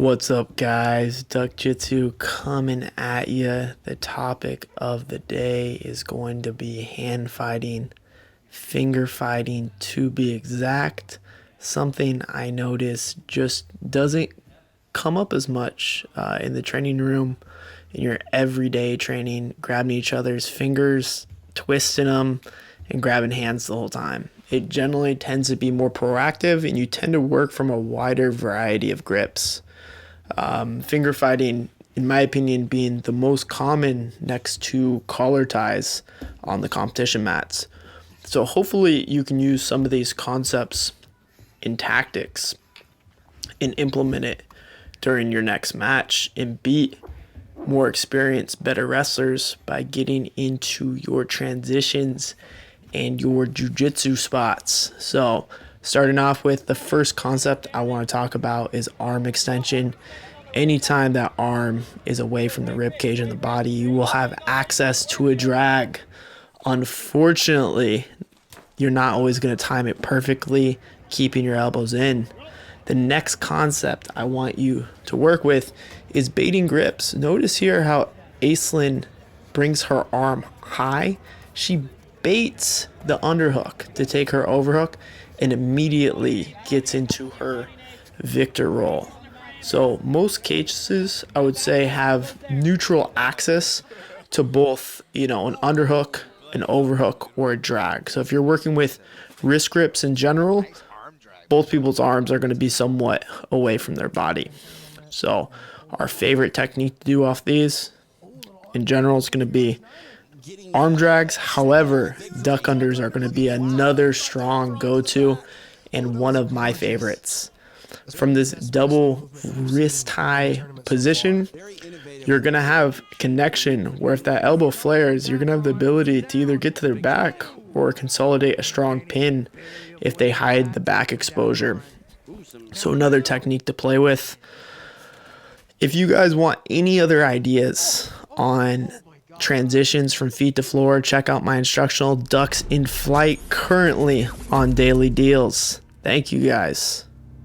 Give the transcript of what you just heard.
What's up, guys? Duck Jitsu coming at you. The topic of the day is going to be hand fighting, finger fighting to be exact. Something I notice just doesn't come up as much in the training room, in your everyday training, grabbing each other's fingers, twisting them, and grabbing hands the whole time. It generally tends to be more proactive, and you tend to work from a wider variety of grips. Finger fighting, in my opinion, being the most common next to collar ties on the competition mats. So hopefully you can use some of these concepts in tactics and implement it during your next match and beat more experienced, better wrestlers by getting into your transitions and your jiu-jitsu spots. So starting off with the first concept I want to talk about is arm extension. Anytime that arm is away from the rib cage in the body, you will have access to a drag. Unfortunately, you're not always going to time it perfectly, keeping your elbows in. The next concept I want you to work with is baiting grips. Notice here how Aislinn brings her arm high. She baits the underhook to take her overhook and immediately gets into her victor roll. So most cases, I would say, have neutral access to both, an underhook, an overhook, or a drag. So if you're working with wrist grips in general, both people's arms are going to be somewhat away from their body. So our favorite technique to do off these, in general, is going to be arm drags. However, duck unders are going to be another strong go-to and one of my favorites. From this double wrist tie position, you're going to have connection where if that elbow flares, you're going to have the ability to either get to their back or consolidate a strong pin if they hide the back exposure. So another technique to play with. If you guys want any other ideas on transitions from feet to floor, check out my instructional Ducks in Flight, currently on daily deals. Thank you, guys.